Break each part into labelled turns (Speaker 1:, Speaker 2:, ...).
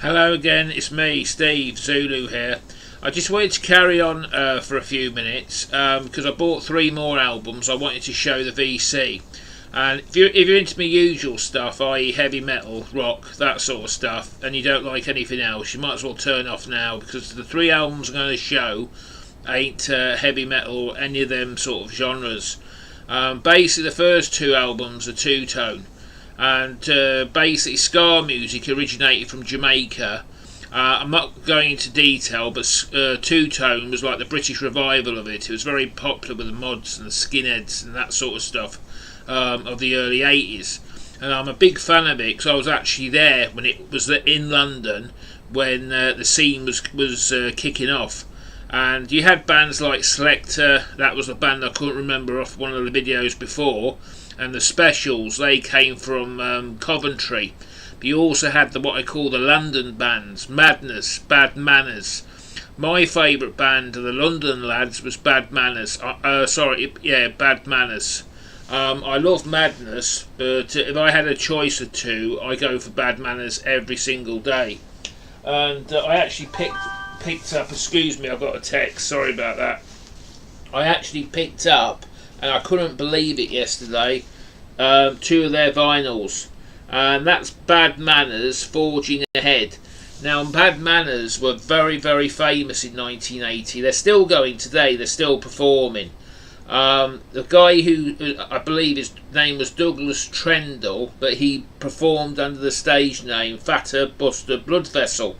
Speaker 1: Hello again, it's me, Steve Zulu here. I just wanted to carry on for a few minutes because I bought 3 more albums. I wanted to show the VC. And if you're into my usual stuff, i.e. heavy metal, rock, that sort of stuff, and you don't like anything else, you might as well turn off now, because the 3 albums I'm going to show ain't heavy metal or any of them sort of genres. Basically the first 2 albums are two-tone, and basically ska music originated from Jamaica. I'm not going into detail, but two-tone was like the British revival of it. It was very popular with the mods and the skinheads and that sort of stuff of the early 80s, and I'm a big fan of it because I was actually there when it was in London when the scene was kicking off. And you had bands like Selector, that was a band I couldn't remember off one of the videos before, and the Specials, they came from Coventry. But you also had what I call the London bands, Madness, Bad Manners. My favourite band of the London lads was Bad Manners. Bad Manners. I love Madness, but if I had a choice of 2, I go for Bad Manners every single day. And I actually picked up, excuse me, I've got a text, sorry about that. I actually picked up, and I couldn't believe it yesterday, 2 of their vinyls. And that's Bad Manners, Forging Ahead. Now, Bad Manners were very, very famous in 1980. They're still going today, they're still performing. The guy who, I believe his name was Douglas Trendle, but he performed under the stage name Fatter Buster Bloodvessel.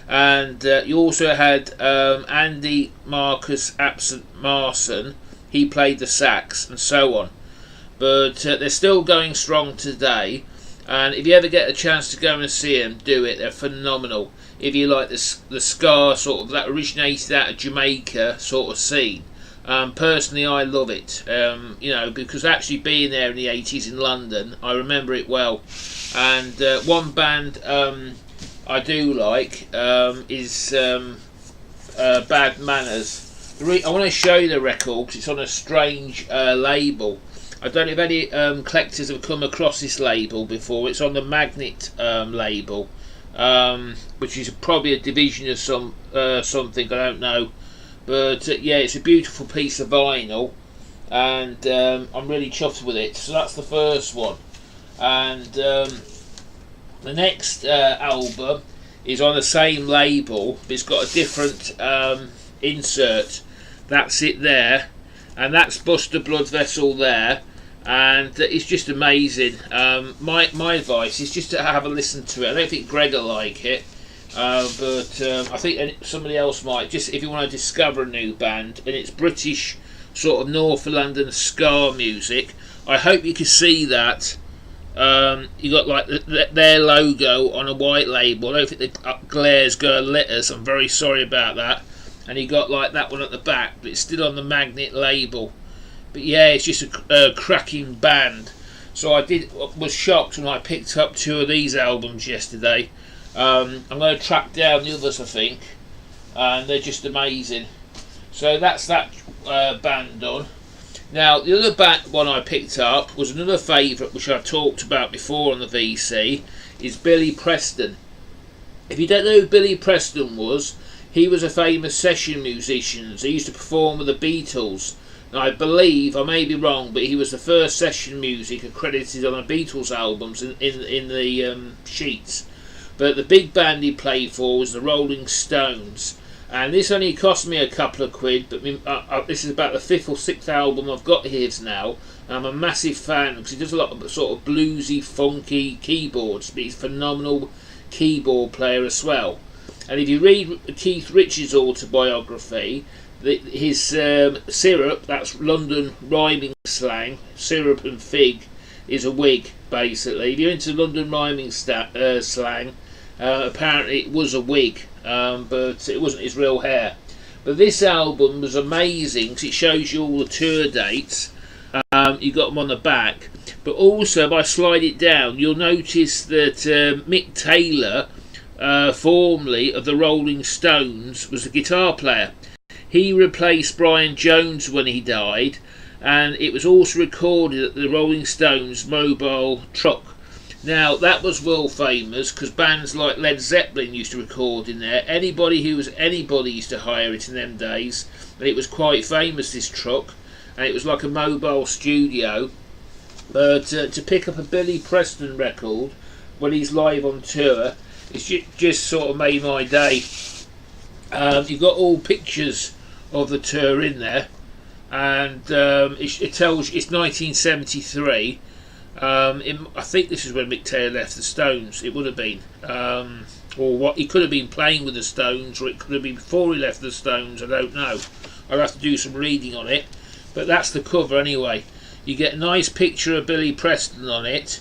Speaker 1: And you also had Andy Marcus Absent Marson, he played the sax, and so on. But they're still going strong today, and if you ever get a chance to go and see them, do it. They're phenomenal. If you like the ska sort of, that originated out of Jamaica sort of scene. Personally, I love it, because actually being there in the 80s in London, I remember it well. And one band I do like is Bad Manners. I want to show you the record because it's on a strange label. I don't know if any collectors have come across this label before. It's on the Magnet label, which is probably a division of something, I don't know. But yeah, it's a beautiful piece of vinyl, and I'm really chuffed with it. So that's the first one. And the next album is on the same label, but it's got a different insert. That's it there, and that's Buster Bloodvessel there, and it's just amazing. My advice is just to have a listen to it. I don't think Greg will like it, but I think somebody else might. Just if you want to discover a new band, and it's British sort of North London ska music. I hope you can see that. You got like their logo on a white label. I don't think the glare's going to let us. I'm very sorry about that. And you got like that one at the back, but it's still on the Magnet label. But yeah, it's just a cracking band. So I was shocked when I picked up 2 of these albums yesterday. I'm going to track down the others, I think, and they're just amazing. So that's that band done. Now, the other one I picked up was another favourite, which I've talked about before on the VC, is Billy Preston. If you don't know who Billy Preston was, he was a famous session musician. He used to perform with the Beatles. And I believe, I may be wrong, but he was the first session music accredited on the Beatles albums in the sheets. But the big band he played for was the Rolling Stones. And this only cost me a couple of quid, but this is about the 5th or 6th album I've got his now. And I'm a massive fan because he does a lot of sort of bluesy, funky keyboards, but he's a phenomenal keyboard player as well. And if you read Keith Richards' autobiography, his syrup, that's London rhyming slang, syrup and fig, is a wig, basically. If you're into London rhyming slang, apparently it was a wig, but it wasn't his real hair. But this album was amazing because it shows you all the tour dates. You got them on the back, but also if I slide it down, you'll notice that Mick Taylor, formerly of the Rolling Stones, was the guitar player. He replaced Brian Jones when he died, and it was also recorded at the Rolling Stones mobile truck. Now that was world famous because bands like Led Zeppelin used to record in there. Anybody used to hire it in them days, and it was quite famous, this truck, and it was like a mobile studio. But to pick up a Billy Preston record when he's live on tour, it's just sort of made my day. You've got all pictures of the tour in there, and it tells you it's 1973. I think this is when Mick Taylor left the Stones. It would have been, or what he could have been playing with the Stones, or it could have been before he left the Stones. I don't know. I'll have to do some reading on it. But that's the cover anyway. You get a nice picture of Billy Preston on it.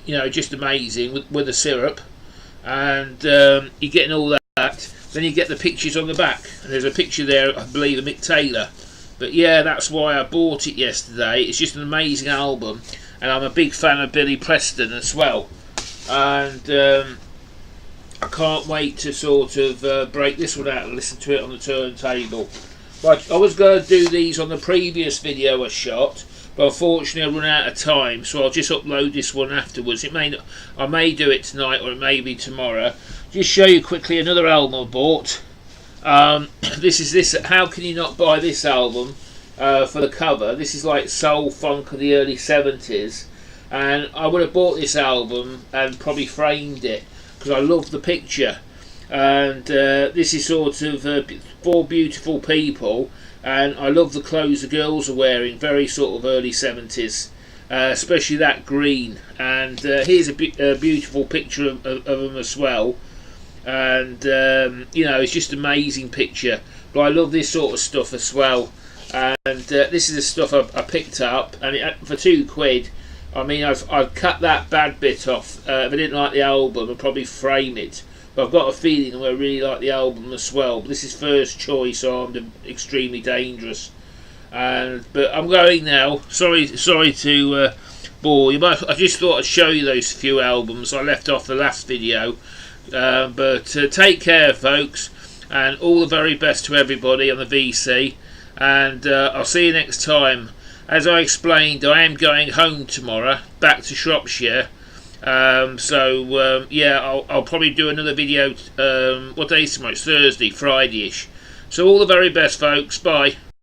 Speaker 1: Just amazing with the syrup, and you're getting all that. Then you get the pictures on the back, and there's a picture there, I believe, of Mick Taylor. But yeah, that's why I bought it yesterday. It's just an amazing album, and I'm a big fan of Billy Preston as well. And I can't wait to sort of break this one out and listen to it on the turntable. But I was going to do these on the previous video I shot, but unfortunately I run out of time, so I'll just upload this one afterwards. I may do it tonight, or it may be tomorrow. Just show you quickly another album I bought. This. How can you not buy this album for the cover? This is like soul funk of the early 70s, and I would have bought this album and probably framed it because I love the picture. And this is sort of 4 beautiful people, and I love the clothes the girls are wearing, very sort of early 70s, especially that green. And here's a beautiful picture of them as well. And it's just an amazing picture. But I love this sort of stuff as well. And this is the stuff I picked up, and for £2. I mean, I've cut that bad bit off. If I didn't like the album, I'd probably frame it. But I've got a feeling I really like the album as well. But this is first choice, Armed and Extremely Dangerous. But I'm going now. Sorry to bore you, but I just thought I'd show you those few albums I left off the last video. But take care, folks, and all the very best to everybody on the VC. And I'll see you next time. As I explained, I am going home tomorrow, back to Shropshire. I'll probably do another video. What day is tomorrow? It's Thursday, Friday-ish. So all the very best, folks. Bye.